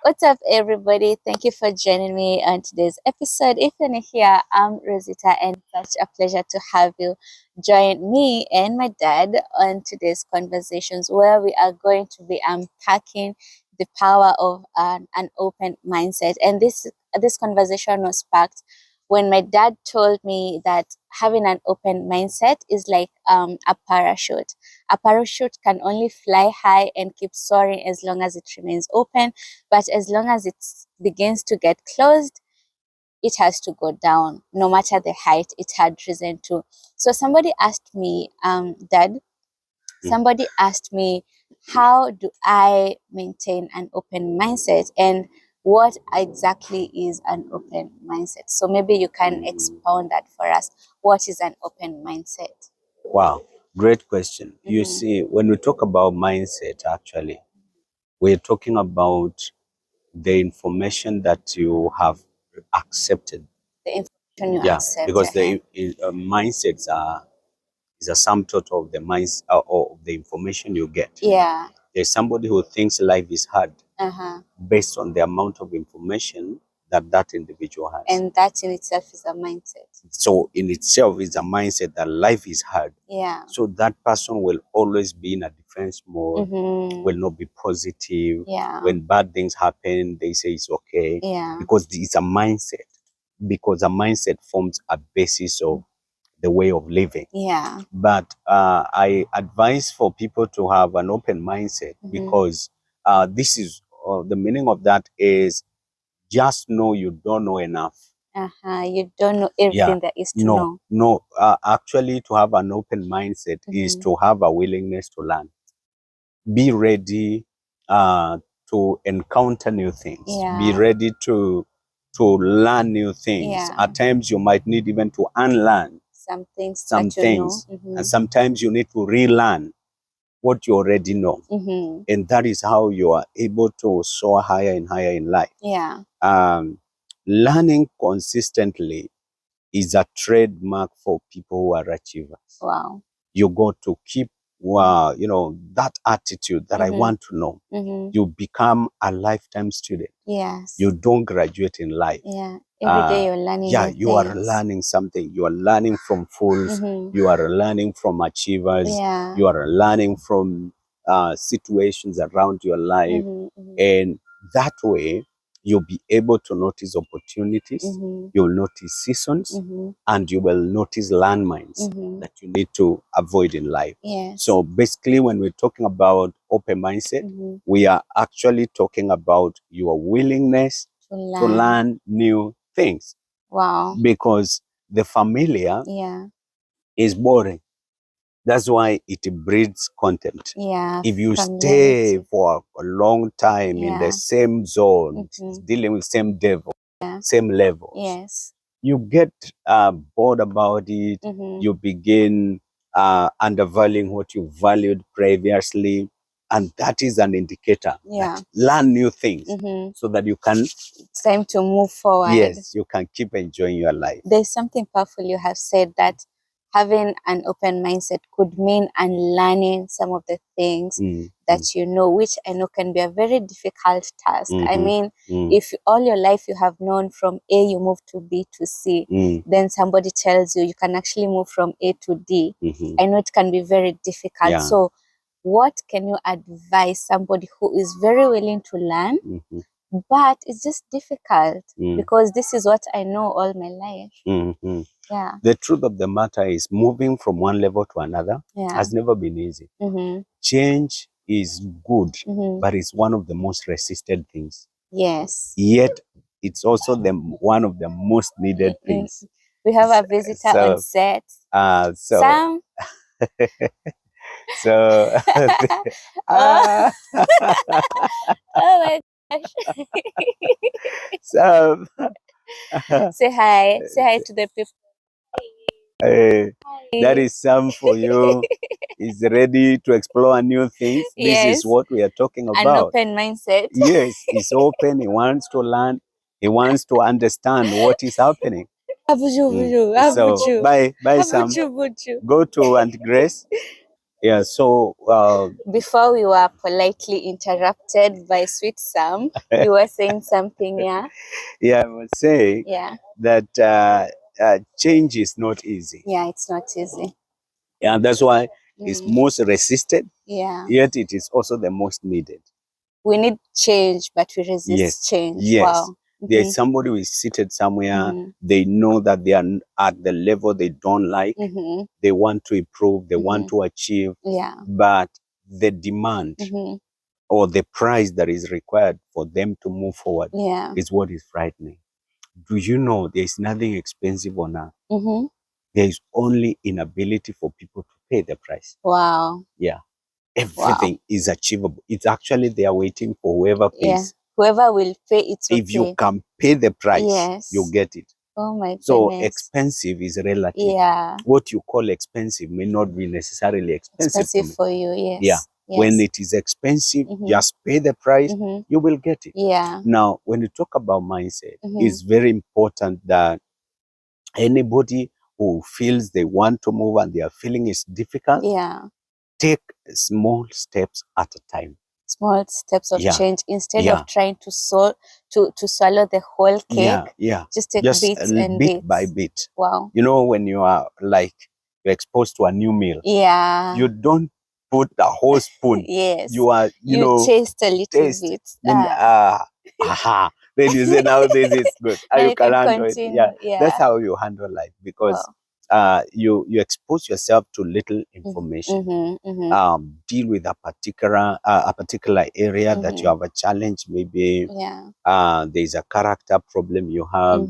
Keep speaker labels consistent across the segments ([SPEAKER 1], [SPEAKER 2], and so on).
[SPEAKER 1] What's up, everybody? Thank you for joining me on today's episode. If you're new here, I'm Rozitta, and it's such a pleasure to have you join me and my dad on today's conversations, where we are going to be unpacking the power of an open mindset. And this conversation was sparked when my dad told me that having an open mindset is like a parachute. A parachute can only fly high and keep soaring as long as it remains open, but as long as it begins to get closed, it has to go down, no matter the height it had risen to. So somebody asked me, Dad, somebody asked me, how do I maintain an open mindset? And what exactly is an open mindset? So maybe you can expound that for us. What is an open mindset?
[SPEAKER 2] Wow, great question. You see, when we talk about mindset, actually, we're talking about the information that you have accepted.
[SPEAKER 1] The information you
[SPEAKER 2] Yeah,
[SPEAKER 1] accept.
[SPEAKER 2] because the mindsets is a sum total of the minds of the information you get.
[SPEAKER 1] Yeah.
[SPEAKER 2] There's somebody who thinks life is hard
[SPEAKER 1] Uh-huh.
[SPEAKER 2] based on the amount of information that individual has.
[SPEAKER 1] And that in itself is a mindset.
[SPEAKER 2] So in itself is a mindset that life is hard.
[SPEAKER 1] Yeah.
[SPEAKER 2] So that person will always be in a defense mode, will not be positive.
[SPEAKER 1] Yeah.
[SPEAKER 2] When bad things happen, they say it's okay.
[SPEAKER 1] Yeah.
[SPEAKER 2] Because it's a mindset. Because a mindset forms a basis of the way of living.
[SPEAKER 1] Yeah.
[SPEAKER 2] But I advise for people to have an open mindset because this is the meaning of that is just know you don't know enough.
[SPEAKER 1] You don't know everything there is to know.
[SPEAKER 2] No. Actually, to have an open mindset is to have a willingness to learn. Be ready to encounter new things.
[SPEAKER 1] Yeah.
[SPEAKER 2] Be ready to learn new things.
[SPEAKER 1] Yeah.
[SPEAKER 2] At times, you might need even to unlearn
[SPEAKER 1] Some things.
[SPEAKER 2] and sometimes you need to relearn what you already know. And that is how you are able to soar higher and higher in life.
[SPEAKER 1] Yeah.
[SPEAKER 2] Learning consistently is a trademark for people who are achievers.
[SPEAKER 1] Wow.
[SPEAKER 2] You got to keep, that attitude that I want to know. You become a lifetime student.
[SPEAKER 1] Yes.
[SPEAKER 2] You don't graduate in life.
[SPEAKER 1] Yeah. Every day you're learning.
[SPEAKER 2] Yeah, you are learning something. You are learning from fools. You are learning from achievers.
[SPEAKER 1] Yeah.
[SPEAKER 2] You are learning from situations around your life. And that way, you'll be able to notice opportunities. You'll notice seasons. And you will notice landmines that you need to avoid in life.
[SPEAKER 1] Yes.
[SPEAKER 2] So basically, when we're talking about open mindset, we are actually talking about your willingness to learn new things.
[SPEAKER 1] Wow.
[SPEAKER 2] Because the familiar is boring. That's why it breeds contempt.
[SPEAKER 1] Yeah.
[SPEAKER 2] If you stay for a long time in the same zone, dealing with same devil, same levels,
[SPEAKER 1] yes,
[SPEAKER 2] you get bored about it. You begin undervaluing what you valued previously. And that is an indicator that learn new things so that you can...
[SPEAKER 1] It's time to move forward.
[SPEAKER 2] Yes, you can keep enjoying your life.
[SPEAKER 1] There's something powerful you have said, that having an open mindset could mean unlearning some of the things that you know, which I know can be a very difficult task. I mean, if all your life you have known from A, you move to B to C, then somebody tells you can actually move from A to D. I know it can be very difficult.
[SPEAKER 2] Yeah.
[SPEAKER 1] So what can you advise somebody who is very willing to learn, but it's just difficult because this is what I know all my life? Yeah.
[SPEAKER 2] The truth of the matter is moving from one level to another has never been easy. Change is good, but it's one of the most resisted things.
[SPEAKER 1] Yes.
[SPEAKER 2] Yet, it's also one of the most needed things.
[SPEAKER 1] We have a visitor on set. Sam.
[SPEAKER 2] So,
[SPEAKER 1] oh my gosh.
[SPEAKER 2] So,
[SPEAKER 1] say hi. Say hi to the people.
[SPEAKER 2] Hey, that is Sam for you. He's ready to explore new things. This is what we are talking about.
[SPEAKER 1] An open mindset.
[SPEAKER 2] Yes, he's open. He wants to learn. He wants to understand what is happening. So, bye, Sam. Go to Aunt Grace. Yeah. So
[SPEAKER 1] Before we were politely interrupted by Sweet Sam, you were saying something, yeah?
[SPEAKER 2] yeah, I would say
[SPEAKER 1] Yeah.
[SPEAKER 2] that change is not easy.
[SPEAKER 1] Yeah, it's not easy.
[SPEAKER 2] Yeah, and that's why it's most resisted.
[SPEAKER 1] Yeah.
[SPEAKER 2] Yet it is also the most needed.
[SPEAKER 1] We need change, but we resist change.
[SPEAKER 2] Yes.
[SPEAKER 1] Wow.
[SPEAKER 2] There's somebody who is seated somewhere. They know that they are at the level they don't like. They want to improve. They want to achieve.
[SPEAKER 1] Yeah.
[SPEAKER 2] But the demand or the price that is required for them to move forward is what is frightening. Do you know there's nothing expensive on earth? There is only inability for people to pay the price.
[SPEAKER 1] Wow.
[SPEAKER 2] Yeah. Everything is achievable. It's actually they are waiting for whoever pays.
[SPEAKER 1] Yeah. Whoever will pay it.
[SPEAKER 2] If you can pay the price, you get it.
[SPEAKER 1] Oh my goodness.
[SPEAKER 2] So expensive is relative.
[SPEAKER 1] Yeah.
[SPEAKER 2] What you call expensive may not be necessarily expensive
[SPEAKER 1] for you. Yes.
[SPEAKER 2] Yeah. When it is expensive, just pay the price, you will get it.
[SPEAKER 1] Yeah.
[SPEAKER 2] Now, when you talk about mindset, it's very important that anybody who feels they want to move and they are feeling it's difficult, take small steps at a time. Small steps of change instead of trying to swallow the whole cake. Just take bits and bit by bit.
[SPEAKER 1] Wow.
[SPEAKER 2] You know, when you are like you're exposed to a new meal, you don't put the whole spoon. You are, you know,
[SPEAKER 1] taste a little bit.
[SPEAKER 2] Then then you say, now this is good.
[SPEAKER 1] Now
[SPEAKER 2] you can handle
[SPEAKER 1] continue.
[SPEAKER 2] it. That's how you handle life, because you expose yourself to little information. Deal with a particular area that you have a challenge. Maybe there's a character problem you have.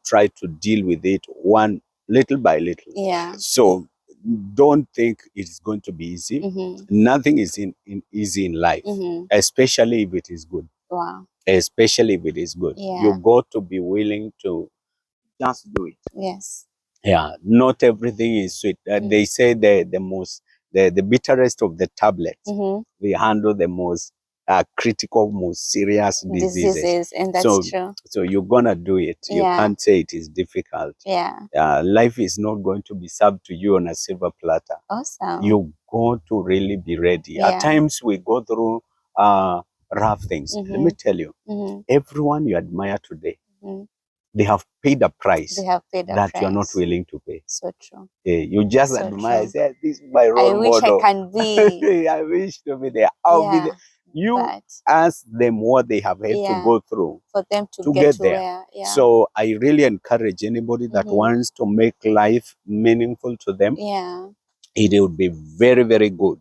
[SPEAKER 2] Try to deal with it one little by little. So don't think it's going to be easy. Nothing is easy in life, especially if it is good.
[SPEAKER 1] Wow.
[SPEAKER 2] Especially if it is good. You got to be willing to just do it.
[SPEAKER 1] Yes.
[SPEAKER 2] Yeah, not everything is sweet. They say the bitterest of the tablets, they handle the most critical, most serious diseases.
[SPEAKER 1] And that's true.
[SPEAKER 2] So you're gonna do it. You can't say it is difficult. Life is not going to be served to you on a silver platter.
[SPEAKER 1] Awesome.
[SPEAKER 2] You got to really be ready. At times we go through rough things. Let me tell you, everyone you admire today, they have paid a price that you are not willing to pay.
[SPEAKER 1] So true.
[SPEAKER 2] You just admire, say, this is my role model.
[SPEAKER 1] I wish I can be.
[SPEAKER 2] I wish to be there. I'll be there. You ask them what they have had to go through
[SPEAKER 1] for them to get there.
[SPEAKER 2] So I really encourage anybody that wants to make life meaningful to them. It would be very, very good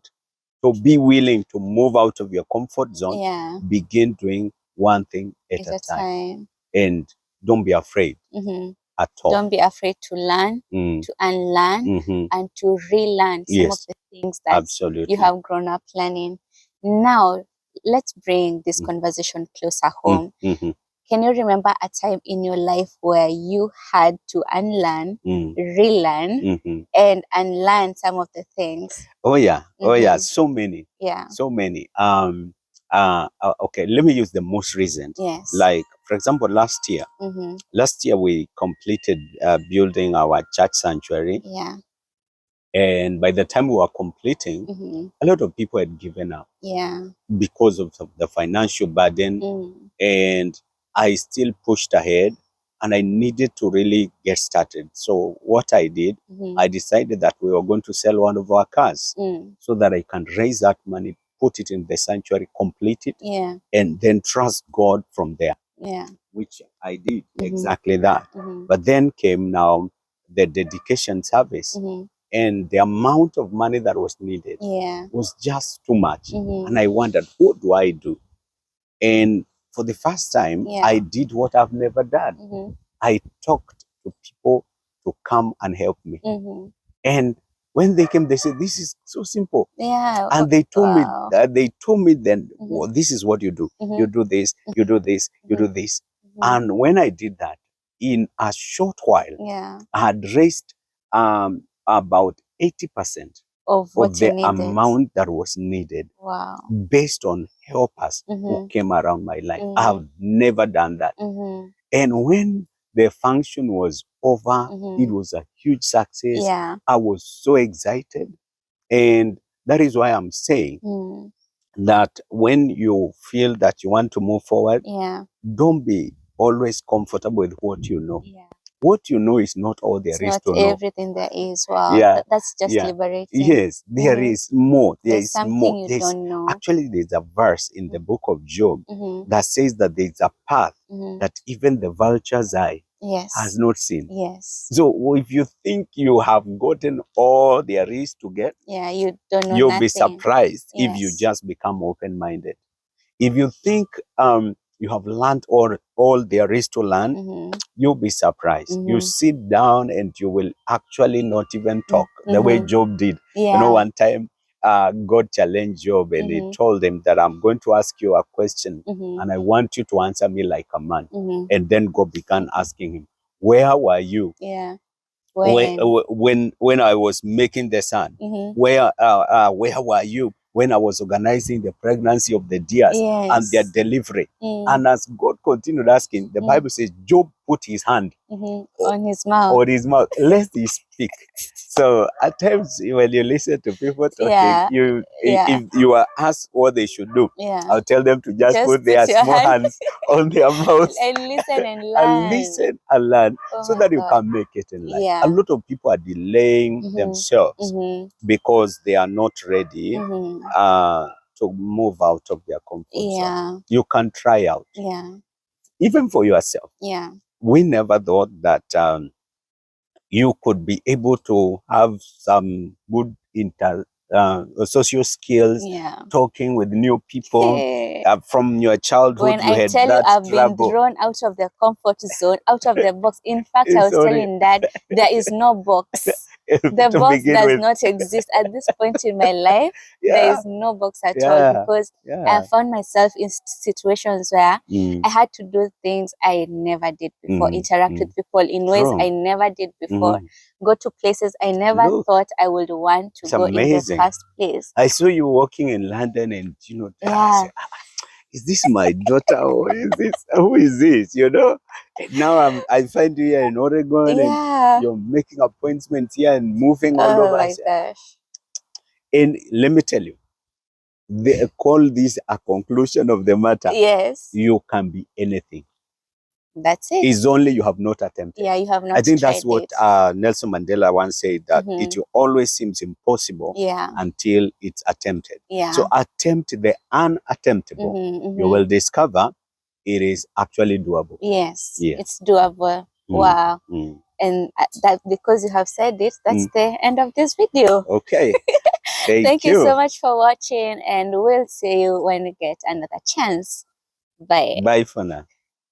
[SPEAKER 2] to be willing to move out of your comfort zone. Begin doing one thing at a time. And don't be afraid at all.
[SPEAKER 1] Don't be afraid to learn, to unlearn, and to relearn some of the things that you have grown up learning. Now, let's bring this conversation closer home. Can you remember a time in your life where you had to unlearn, relearn, and unlearn some of the things?
[SPEAKER 2] Oh yeah, oh yeah, so many. So many. Okay, let me use the most recent. Like, for example, last year we completed building our church sanctuary. And by the time we were completing, a lot of people had given up because of the financial burden. And I still pushed ahead, and I needed to really get started. So what I did, I decided that we were going to sell one of our cars so that I can raise that money, put it in the sanctuary, complete it, and then trust God from there. Which I did exactly that. But then came now the dedication service. And the amount of money that was needed was just too much. And I wondered, what do I do? And for the first time, I did what I've never done. I talked to people to come and help me. And when they came, they said, this is so simple. And they told me then, well, this is what you do. You do this, you do this, you do this. And when I did that, in a short while, I had raised about 80%
[SPEAKER 1] of
[SPEAKER 2] the amount that was needed. Based on helpers who came around my life. I have never done that. And when the function was over, it was a huge success. I was so excited. And that is why I'm saying that when you feel that you want to move forward, don't be always comfortable with what you know. What you know is not all there is to know.
[SPEAKER 1] Everything there is. Wow, that's just liberating.
[SPEAKER 2] Yes, there is more.
[SPEAKER 1] There's something
[SPEAKER 2] more.
[SPEAKER 1] You don't know.
[SPEAKER 2] Actually, there's a verse in the book of Job that says that there's a path that even the vulture's eye has not seen. So if you think you have gotten all there is to get,
[SPEAKER 1] you don't know
[SPEAKER 2] you'll
[SPEAKER 1] nothing.
[SPEAKER 2] be surprised if you just become open-minded. If you think you have learned all there is to learn, you'll be surprised. You sit down and you will actually not even talk the way Job did. You know, one time God challenged Job and he told him that I'm going to ask you a question and I want you to answer me like a man. And then God began asking him, where were you? When I was making the sun? Where were you when I was organizing the pregnancy of the deers and their delivery? And as God continued asking, the Bible says Job put his hand
[SPEAKER 1] on his mouth.
[SPEAKER 2] Lest he speak. So at times when you listen to people talking, if you are asked what they should do, I'll tell them to just put their small hands on their mouths
[SPEAKER 1] and listen and learn.
[SPEAKER 2] and listen and learn, so that you can make it in life. A lot of people are delaying themselves because they are not ready to move out of their comfort zone. You can try out. Even for yourself. We never thought that you could be able to have some good social skills, talking with new people. From your childhood,
[SPEAKER 1] when
[SPEAKER 2] you
[SPEAKER 1] I
[SPEAKER 2] had
[SPEAKER 1] tell
[SPEAKER 2] that
[SPEAKER 1] you, I've
[SPEAKER 2] trouble.
[SPEAKER 1] been drawn out of the comfort zone, out of the box. In fact, I was telling Dad, there is no box. The box does not exist at this point in my life. There is no box at all, because I found myself in situations where I had to do things I never did before, interact with people in ways I never did before, go to places I never thought I would want to go in the first place.
[SPEAKER 2] I saw you walking in London and, you know, I said, is this my daughter or is this, who is this, you know? And now I find you here in Oregon and you're making appointments here and moving all over.
[SPEAKER 1] Oh my gosh.
[SPEAKER 2] And let me tell you, they call this a conclusion of the matter. You can be anything.
[SPEAKER 1] That's it.
[SPEAKER 2] It's only you have not attempted.
[SPEAKER 1] You have not.
[SPEAKER 2] I think that's what Nelson Mandela once said, that it always seems impossible until it's attempted. So attempt the unattemptable. You will discover it is actually doable.
[SPEAKER 1] It's doable. Wow. And that, because you have said it, that's the end of this video.
[SPEAKER 2] Okay.
[SPEAKER 1] Thank you so much for watching, and we'll see you when we get another chance. Bye.
[SPEAKER 2] Bye for now.